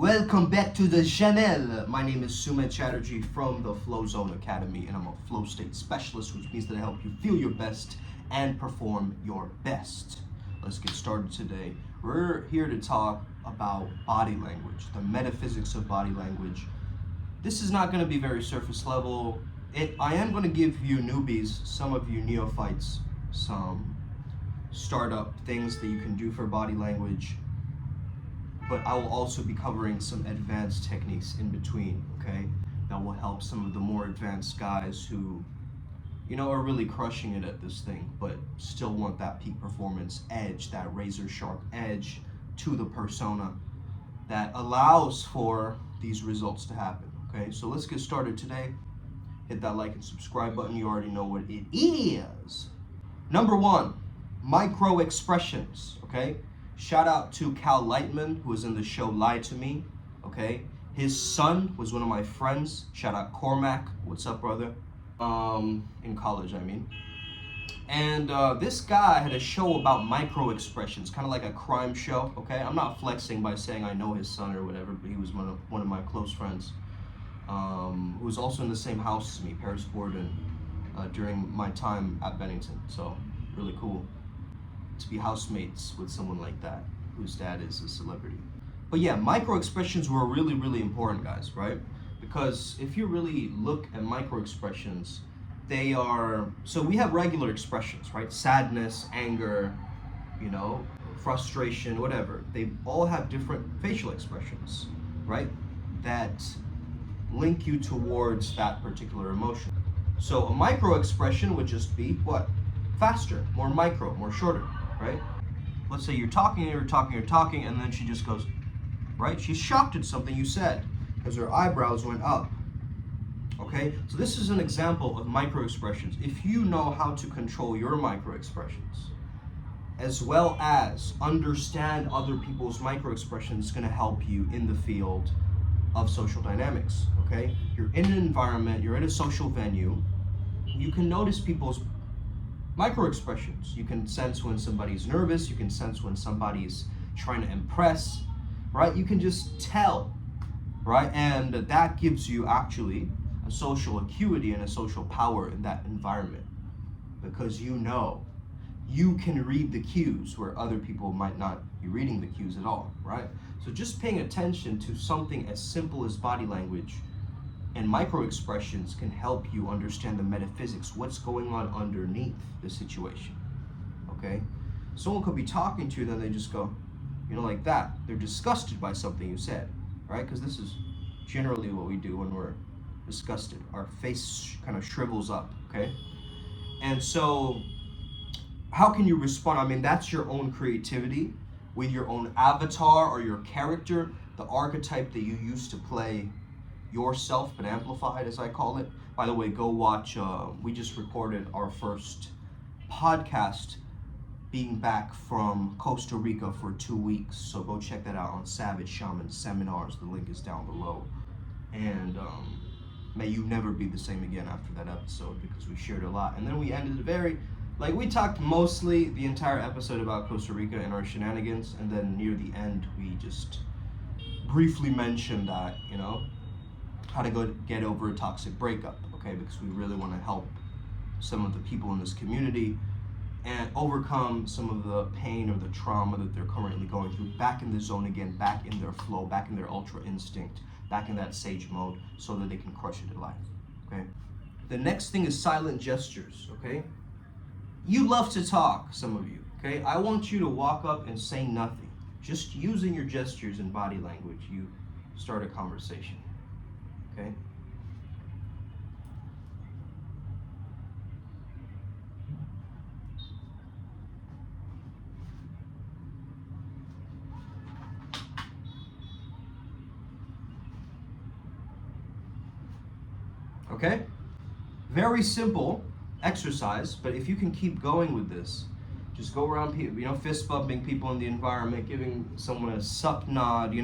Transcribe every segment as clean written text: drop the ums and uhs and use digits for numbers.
Welcome back to the channel. My name is Sumit Chatterjee from the Flow Zone Academy, and I'm a flow state specialist, which means that I help you feel your best and perform your best. Let's get started today. We're here to talk about body language, the metaphysics of body language. This is not going to be very surface level. I am going to give you newbies, some of you neophytes, some startup things that you can do for body language. But I will also be covering some advanced techniques in between, okay? That will help some of the more advanced guys who, are really crushing it at this thing, but still want that peak performance edge, that razor sharp edge to the persona that allows for these results to happen, okay? So let's get started today. Hit that like and subscribe button. You already know what it is. Number one, micro expressions, okay? Shout out to Cal Lightman, who was in the show Lie to Me, okay? His son was one of my friends. Shout out Cormac. What's up, brother? In college, I mean. And this guy had a show about micro expressions, kind of like a crime show, okay? I'm not flexing by saying I know his son or whatever, but he was one of my close friends, who was also in the same house as me, Paris Borden, during my time at Bennington. So, really cool to be housemates with someone like that, whose dad is a celebrity. But yeah, micro expressions were really, really important, guys, right? Because if you really look at micro expressions, so we have regular expressions, right? Sadness, anger, frustration, whatever. They all have different facial expressions, right? That link you towards that particular emotion. So a micro expression would just be what? Faster, more micro, more shorter, right? Let's say you're talking, and then she just goes, right? She's shocked at something you said because her eyebrows went up, okay? So this is an example of micro expressions. If you know how to control your micro expressions, as well as understand other people's micro expressions, it's gonna help you in the field of social dynamics, okay? You're in an environment, you're in a social venue, you can notice people's micro expressions. You can sense when somebody's nervous, you can sense when somebody's trying to impress, right? You can just tell, right? And that gives you actually a social acuity and a social power in that environment, because you can read the cues where other people might not be reading the cues at all, right? So just paying attention to something as simple as body language and micro expressions can help you understand the metaphysics, what's going on underneath the situation, okay? Someone could be talking to you, then they just go, like that. They're disgusted by something you said, right? Because this is generally what we do when we're disgusted. Our face kind of shrivels up, okay? And so how can you respond? I mean, that's your own creativity with your own avatar or your character, the archetype that you used to play yourself, but amplified, as I call it. By the way, go watch, we just recorded our first podcast being back from Costa Rica for 2 weeks, so go check that out on Savage Shaman Seminars. The link is down below. And may you never be the same again after that episode, because we shared a lot. And then we ended we talked mostly the entire episode about Costa Rica and our shenanigans, and then near the end we just briefly mentioned that, how to get over a toxic breakup, okay? Because we really want to help some of the people in this community and overcome some of the pain or the trauma that they're currently going through, back in the zone again, back in their flow, back in their ultra instinct, back in that sage mode, so that they can crush it in life, okay? The next thing is silent gestures, okay? You love to talk, some of you, okay? I want you to walk up and say nothing. Just using your gestures and body language, you start a conversation. Okay. Okay? Very simple exercise, but if you can keep going with this, just go around people, fist bumping people in the environment, giving someone a sup nod,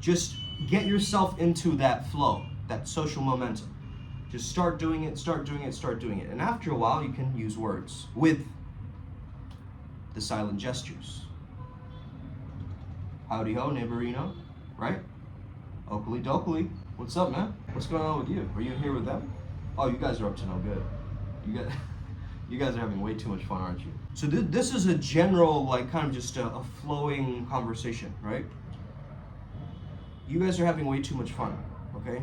just get yourself into that flow, that social momentum. Just start doing it. And after a while, you can use words with the silent gestures. Howdy ho, neighborino, right? Dokely Dokely. What's up, man? What's going on with you? Are you here with them? Oh, you guys are up to no good. You guys are having way too much fun, aren't you? So this is a general, like, kind of just a flowing conversation, right? You guys are having way too much fun, okay?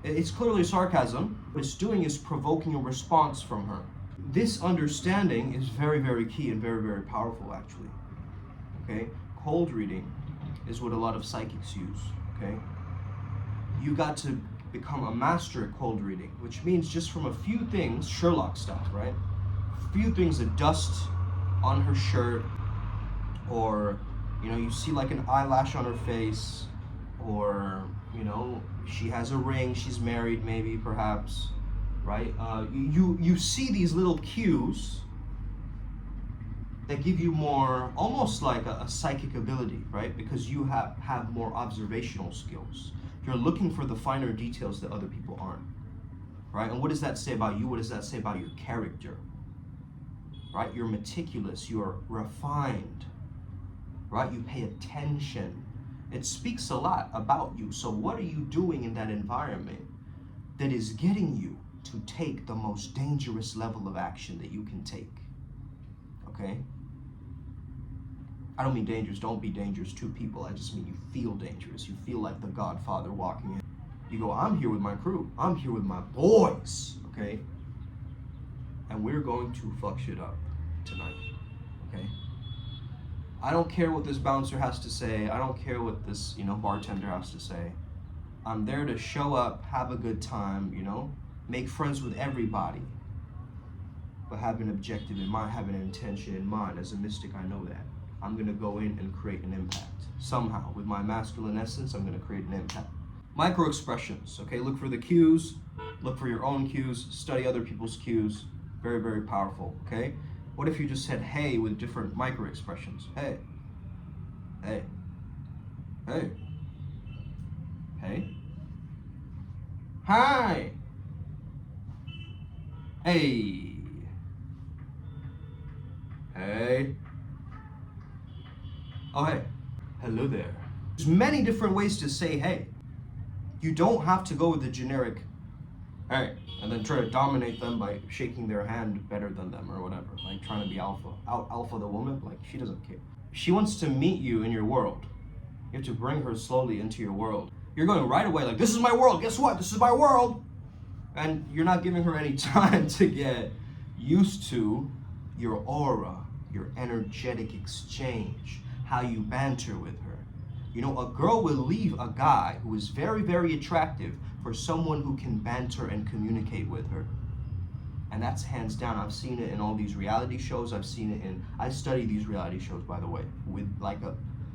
It's clearly sarcasm. What it's doing is provoking a response from her. This understanding is very, very key and very, very powerful, actually, okay? Cold reading is what a lot of psychics use, okay? You got to become a master at cold reading, which means just from a few things, Sherlock style, right? A few things, a dust on her shirt, or, you know, you see like an eyelash on her face, or, you know, she has a ring, she's married maybe, perhaps, right? You see these little cues that give you more, almost like a psychic ability, right? Because you have more observational skills. You're looking for the finer details that other people aren't, right? And what does that say about you? What does that say about your character, right? You're meticulous, you're refined, right? You pay attention. It speaks a lot about you. So what are you doing in that environment that is getting you to take the most dangerous level of action that you can take, okay? I don't mean dangerous, don't be dangerous to people. I just mean you feel dangerous. You feel like the Godfather walking in. You go, I'm here with my crew. I'm here with my boys, okay? And we're going to fuck shit up tonight, okay? I don't care what this bouncer has to say. I don't care what this, you know, bartender has to say. I'm there to show up, have a good time, you know, make friends with everybody, but have an objective in mind, have an intention in mind. As a mystic, I know that. I'm gonna go in and create an impact. Somehow, with my masculine essence, I'm gonna create an impact. Micro expressions, okay? Look for the cues, look for your own cues, study other people's cues. Very, very powerful, okay? What if you just said hey with different micro expressions? Hey, hey, hey, hey, hi, hey, hey, oh hey, hello there. There's many different ways to say hey. You don't have to go with the generic hey, and then try to dominate them by shaking their hand better than them or whatever, like trying to be alpha. Alpha the woman, like she doesn't care. She wants to meet you in your world. You have to bring her slowly into your world. You're going right away like, this is my world, guess what? This is my world. And you're not giving her any time to get used to your aura, your energetic exchange, how you banter with her. You know, a girl will leave a guy who is very, very attractive for someone who can banter and communicate with her. And that's hands down. I've seen it in all these reality shows. I've seen it in, I study these reality shows, by the way, with like a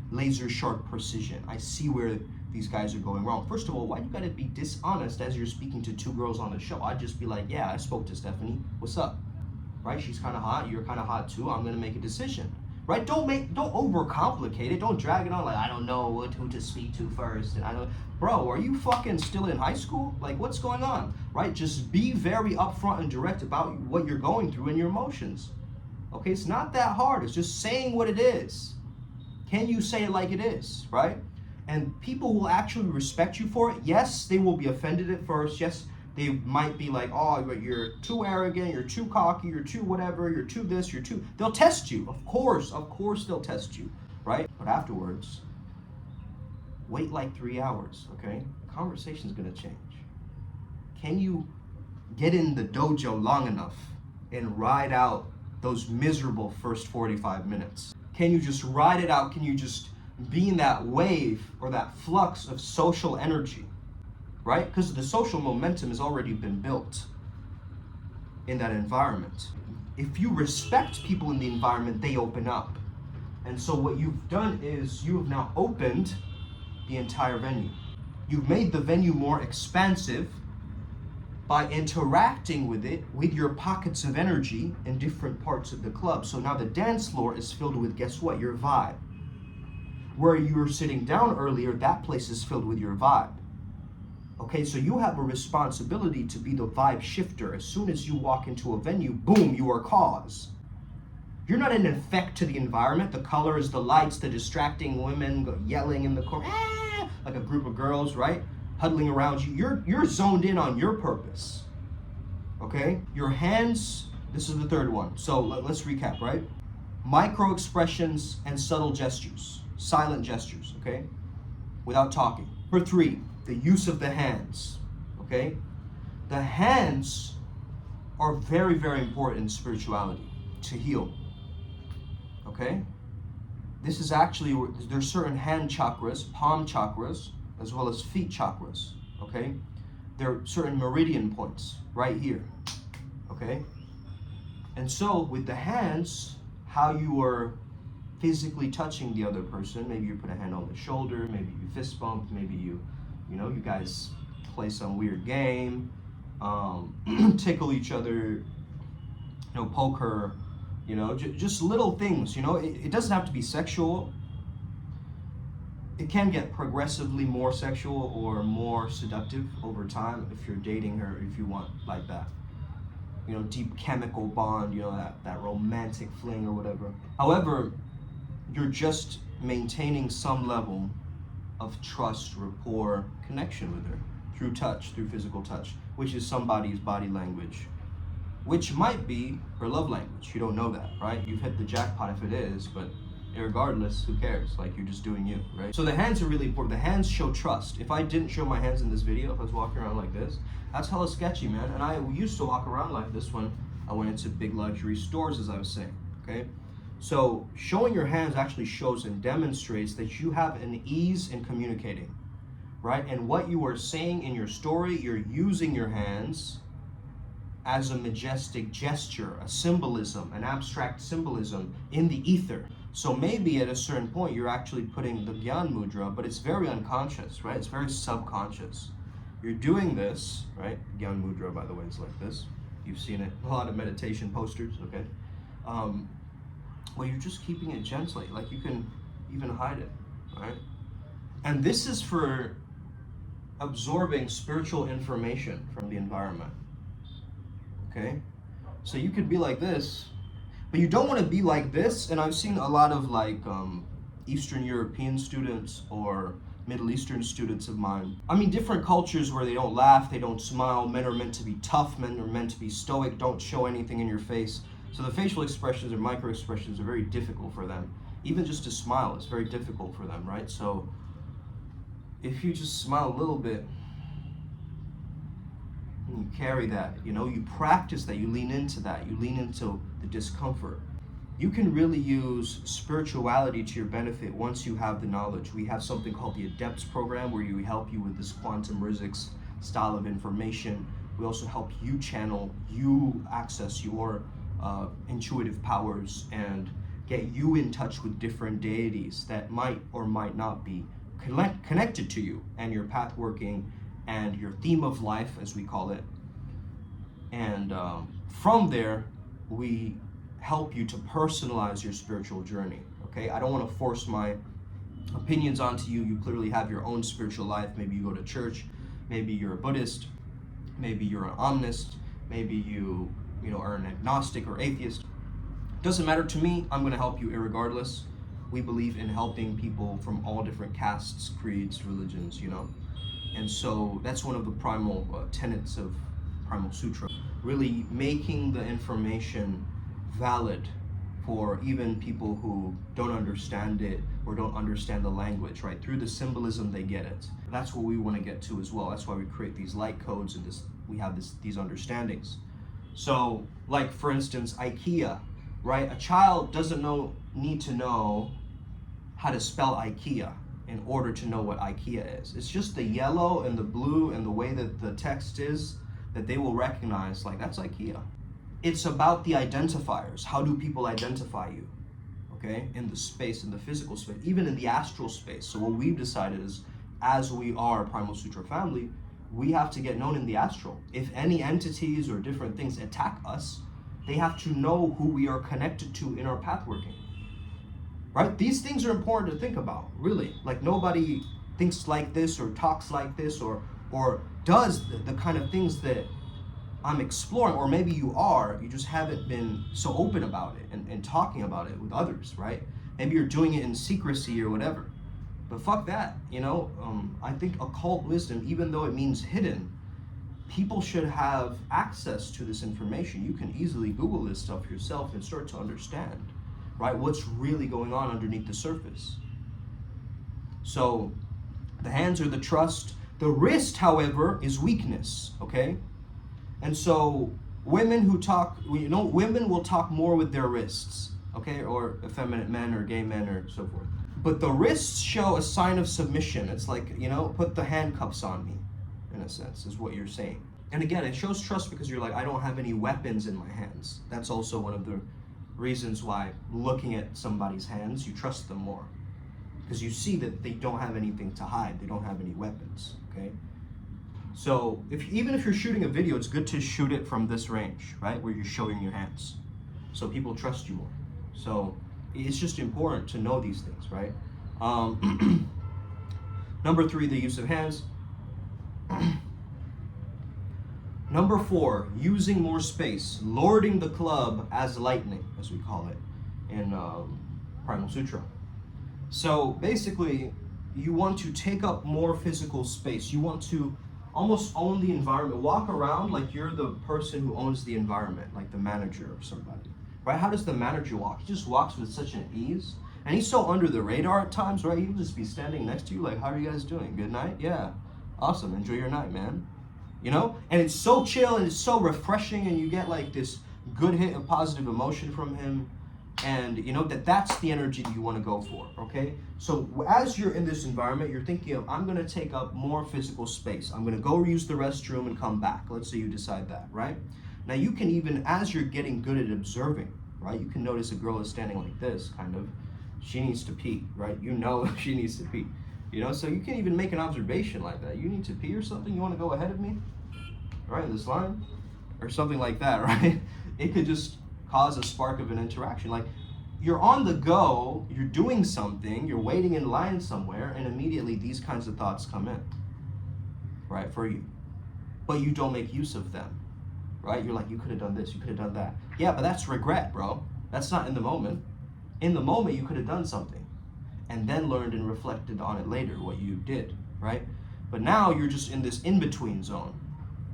laser sharp precision. I see where these guys are going wrong. First of all, why you gotta be dishonest as you're speaking to two girls on the show? I'd just be like, yeah, I spoke to Stephanie. What's up? Right? She's kind of hot. You're kind of hot too. I'm gonna make a decision. Right? Don't overcomplicate it. Don't drag it on like, I don't know who to speak to first. And I don't, bro, are you fucking still in high school? Like, what's going on? Right? Just be very upfront and direct about what you're going through and your emotions. Okay? It's not that hard. It's just saying what it is. Can you say it like it is? Right? And people will actually respect you for it. Yes, they will be offended at first. Yes, they might be like, oh, you're too arrogant, you're too cocky, you're too whatever, you're too this, you're too... They'll test you. Of course they'll test you, right? But afterwards, wait like 3 hours, okay? The conversation's gonna change. Can you get in the dojo long enough and ride out those miserable first 45 minutes? Can you just ride it out? Can you just be in that wave or that flux of social energy? Right? Because the social momentum has already been built in that environment. If you respect people in the environment, they open up. And so what you've done is you have now opened the entire venue. You've made the venue more expansive by interacting with it, with your pockets of energy in different parts of the club. So now the dance floor is filled with, guess what? Your vibe. Where you were sitting down earlier, that place is filled with your vibe. Okay, so you have a responsibility to be the vibe shifter. As soon as you walk into a venue, boom, you are cause. You're not an effect to the environment. The colors, the lights, the distracting women yelling in the corner, like a group of girls, right? huddling around you. You're zoned in on your purpose. Okay? Your hands, this is the third one. So let's recap, right? Micro expressions and subtle gestures, silent gestures, okay? Without talking. Number 3, the use of the hands, okay? The hands are very, very important in spirituality to heal, okay? This is actually, there's certain hand chakras, palm chakras, as well as feet chakras, okay? There are certain meridian points right here, okay? And so with the hands, how you are physically touching the other person, maybe you put a hand on the shoulder, maybe you fist bump, maybe you guys play some weird game, tickle each other, poke her, just little things, it doesn't have to be sexual. It can get progressively more sexual or more seductive over time if you're dating her, if you want like that. Deep chemical bond, that romantic fling or whatever. However, you're just maintaining some level of trust, rapport, connection with her through touch, through physical touch, which is somebody's body language, which might be her love language. You don't know that, right? You've hit the jackpot if it is, but regardless, who cares? Like, you're just doing you, right? So the hands are really important. The hands show trust. If I didn't show my hands in this video, if I was walking around like this, that's hella sketchy, man. And I used to walk around like this when I went into big luxury stores, as I was saying, okay? So showing your hands actually shows and demonstrates that you have an ease in communicating, right? And what you are saying in your story, you're using your hands as a majestic gesture, a symbolism, an abstract symbolism in the ether. So maybe at a certain point you're actually putting the Gyan Mudra, but it's very unconscious, right? It's very subconscious. You're doing this, right? Gyan Mudra, by the way, is like this. You've seen it, a lot of meditation posters, okay? Well, you're just keeping it gently, like you can even hide it, right? And this is for absorbing spiritual information from the environment, okay? So you could be like this, but you don't want to be like this. And I've seen a lot of Eastern European students or Middle Eastern students of mine. I mean, different cultures where they don't laugh, they don't smile. Men are meant to be tough, men are meant to be stoic, don't show anything in your face. So the facial expressions or micro expressions are very difficult for them. Even just to smile is very difficult for them, right? So if you just smile a little bit, and you carry that, you practice that, you lean into that, you lean into the discomfort. You can really use spirituality to your benefit once you have the knowledge. We have something called the ADEPTS program where we help you with this quantum physics style of information. We also help you channel, you access your intuitive powers and get you in touch with different deities that might or might not be connected to you and your path working and your theme of life, as we call it. And from there, we help you to personalize your spiritual journey, okay? I don't want to force my opinions onto you. You clearly have your own spiritual life. Maybe you go to church, maybe you're a Buddhist, maybe you're an omnist, maybe you are an agnostic or atheist. Doesn't matter to me. I'm going to help you irregardless. We believe in helping people from all different castes, creeds, religions, And so that's one of the primal tenets of Primal Sutra. Really making the information valid for even people who don't understand it or don't understand the language, right? Through the symbolism, they get it. That's what we want to get to as well. That's why we create these light codes and we have these understandings. So, like for instance, IKEA, right? A child doesn't need to know how to spell IKEA in order to know what IKEA is. It's just the yellow and the blue and the way that the text is that they will recognize, like, that's IKEA. It's about the identifiers. How do people identify you? Okay, in the space, in the physical space, even in the astral space. So what we've decided is, as we are a Primal Sutra family, we have to get known in the astral. If any entities or different things attack us, they have to know who we are connected to in our path working. Right? These things are important to think about, really. Like, nobody thinks like this or talks like this or does the kind of things that I'm exploring, or maybe you just haven't been so open about it and talking about it with others, right? Maybe you're doing it in secrecy or whatever. But fuck that, I think occult wisdom, even though it means hidden, people should have access to this information. You can easily Google this stuff yourself and start to understand, right, what's really going on underneath the surface. So the hands are the trust. The wrist, however, is weakness, okay? And so women who talk, women will talk more with their wrists, okay? Or effeminate men or gay men or so forth. But the wrists show a sign of submission. It's like, put the handcuffs on me, in a sense, is what you're saying. And again, it shows trust because you're like, I don't have any weapons in my hands. That's also one of the reasons why looking at somebody's hands, you trust them more. Because you see that they don't have anything to hide. They don't have any weapons, okay? So even if you're shooting a video, it's good to shoot it from this range, right? Where you're showing your hands. So people trust you more. So it's just important to know these things, right? Number 3, the use of hands. Number 4, using more space, lording the club as lightning, as we call it in Primal Sutra. So basically, you want to take up more physical space. You want to almost own the environment. Walk around like you're the person who owns the environment, like the manager of somebody, right? How does the manager walk? He just walks with such an ease. And he's so under the radar at times, right? He'll just be standing next to you like, how are you guys doing? Good night? Yeah. Awesome. Enjoy your night, man. And it's so chill and it's so refreshing, and you get like this good hit of positive emotion from him. And that's the energy that you want to go for, okay? So as you're in this environment, you're thinking of, I'm going to take up more physical space. I'm going to go use the restroom and come back. Let's say you decide that, right? Now you can even, as you're getting good at observing, right? You can notice a girl is standing like this, kind of. She needs to pee, right? She needs to pee. So you can even make an observation like that. You need to pee or something? You want to go ahead of me? Right, this line? Or something like that, right? It could just cause a spark of an interaction. Like, you're on the go, you're doing something, you're waiting in line somewhere, and immediately these kinds of thoughts come in, right, for you. But you don't make use of them, right? You're like, you could have done this, you could have done that. Yeah, but that's regret, bro. That's not in the moment. In the moment, you could have done something and then learned and reflected on it later, what you did, right? But now you're just in this in-between zone,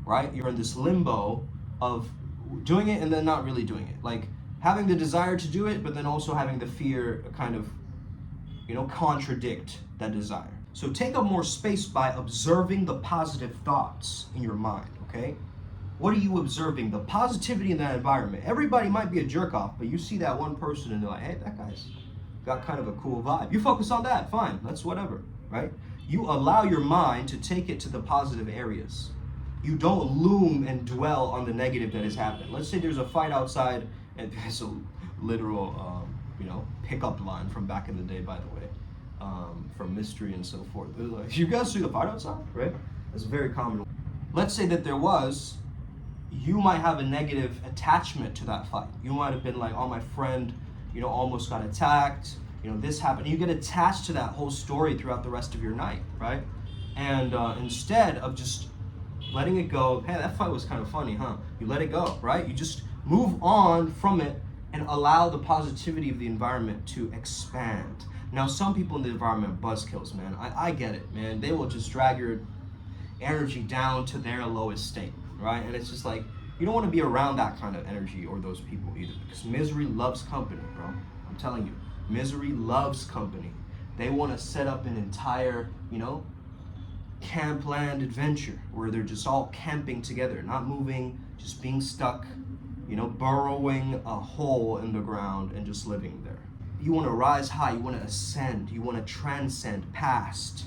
right? You're in this limbo of doing it and then not really doing it. Like having the desire to do it, but then also having the fear kind of, contradict that desire. So take up more space by observing the positive thoughts in your mind, okay? What are you observing? The positivity in that environment. Everybody might be a jerk off, but you see that one person and they're like, hey, that guy's got kind of a cool vibe. You focus on that, fine, that's whatever, right? You allow your mind to take it to the positive areas. You don't loom and dwell on the negative that has happened. Let's say there's a fight outside, and there's a literal, pickup line from back in the day, by the way, from Mystery and so forth. They're like, you guys see the fight outside, right? That's very common. Let's say that there was, you might have a negative attachment to that fight. You might have been like, oh, my friend, almost got attacked, this happened. You get attached to that whole story throughout the rest of your night, right? And instead of just letting it go, hey, that fight was kind of funny, huh? You let it go, right? You just move on from it and allow the positivity of the environment to expand. Now, some people in the environment, buzzkills, man. I get it, man. They will just drag your energy down to their lowest state, right? And it's just like, you don't want to be around that kind of energy or those people either, because misery loves company, bro. I'm telling you, misery loves company. They want to set up an entire, camp land adventure where they're just all camping together, not moving, just being stuck, burrowing a hole in the ground and just living there. You want to rise high, you want to ascend, you want to transcend past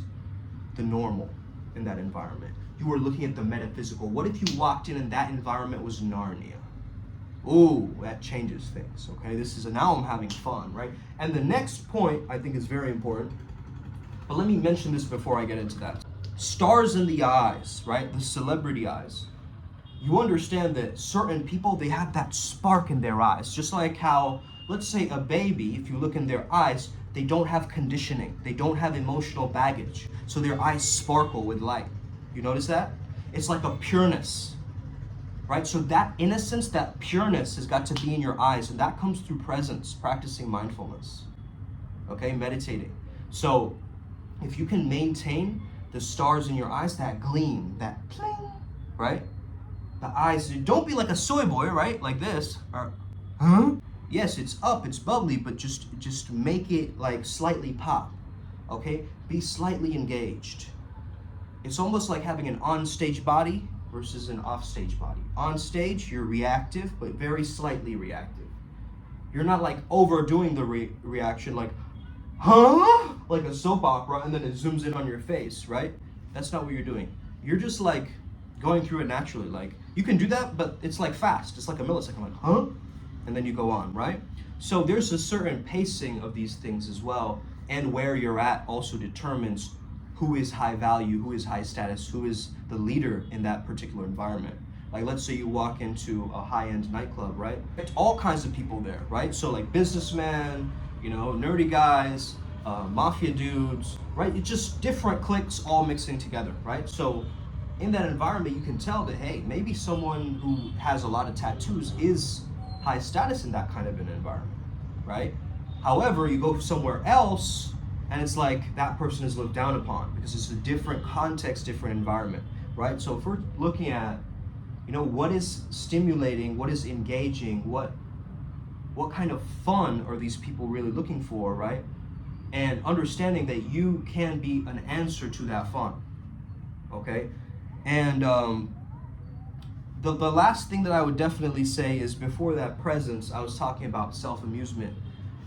the normal in that environment. You are looking at the metaphysical. What if you walked in and that environment was Narnia? Ooh, that changes things, okay? Now I'm having fun, right? And the next point I think is very important, but let me mention this before I get into that. Stars in the eyes, right? The celebrity eyes. You understand that certain people, they have that spark in their eyes. Just like how, let's say a baby, if you look in their eyes, they don't have conditioning. They don't have emotional baggage. So their eyes sparkle with light. You notice that? It's like a pureness, right? So that innocence, that pureness has got to be in your eyes. And that comes through presence, practicing mindfulness, okay? Meditating. So if you can maintain the stars in your eyes, that gleam, that pling, right? The eyes, don't be like a soy boy, right? Like this, or, huh? Yes, it's up, it's bubbly, but just make it like slightly pop, okay? Be slightly engaged. It's almost like having an on-stage body versus an off-stage body. On stage, you're reactive, but very slightly reactive. You're not like overdoing the reaction, like, huh? Like a soap opera, and then it zooms in on your face, right? That's not what you're doing. You're just like going through it naturally. Like, you can do that, but it's like fast. It's like a millisecond, like, huh? And then you go on, right? So there's a certain pacing of these things as well, and where you're at also determines who is high value, who is high status, who is the leader in that particular environment. Like, let's say you walk into a high-end nightclub, right? It's all kinds of people there, right? So like businessmen, you know, nerdy guys, mafia dudes, right? It's just different cliques all mixing together, right? So in that environment, you can tell that, hey, maybe someone who has a lot of tattoos is high status in that kind of an environment, right? However, you go somewhere else and it's like that person is looked down upon because it's a different context, different environment, right? So if we're looking at, you know, what is stimulating, what is engaging, what kind of fun are these people really looking for, right? And understanding that you can be an answer to that fun, okay? And the last thing that I would definitely say is, before that presence, I was talking about self-amusement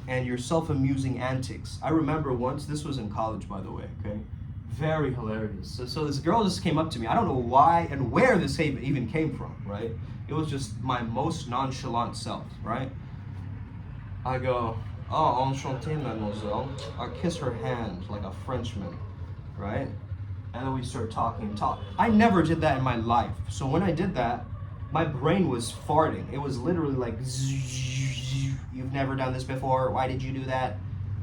and your self-amusing antics. I remember once, this was in college, by the way, okay? Very hilarious. So this girl just came up to me. I don't know why and where this even came from, right? It was just my most nonchalant self, right? I go, oh, enchanté, mademoiselle. I kiss her hand like a Frenchman, right? And then we start talking. I never did that in my life. So when I did that, my brain was farting. It was literally like, you've never done this before. Why did you do that?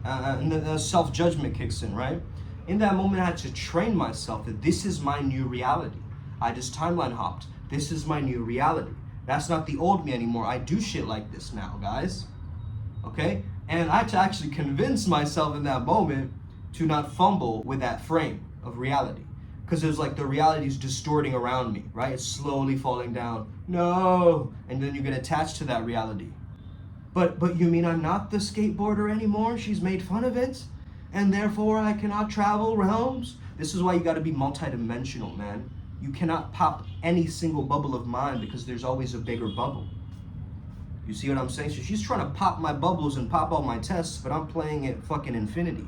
And the self-judgment kicks in, right? In that moment, I had to train myself that this is my new reality. I just timeline hopped. This is my new reality. That's not the old me anymore. I do shit like this now, guys. Okay? And I had to actually convince myself in that moment to not fumble with that frame of reality. Because it was like the reality is distorting around me, right? It's slowly falling down. No! And then you get attached to that reality. But you mean I'm not the skateboarder anymore? She's made fun of it? And therefore I cannot travel realms? This is why you gotta be multidimensional, man. You cannot pop any single bubble of mine because there's always a bigger bubble. You see what I'm saying? So she's trying to pop my bubbles and pop all my tests, but I'm playing at fucking infinity.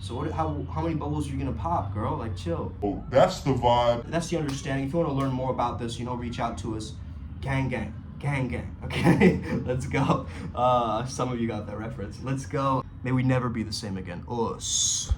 So how many bubbles are you gonna pop, girl? Like, chill. Oh, that's the vibe. That's the understanding. If you wanna learn more about this, you know, reach out to us. Gang, gang. Gang, gang. Okay? Let's go. Some of you got that reference. Let's go. May we never be the same again. Us.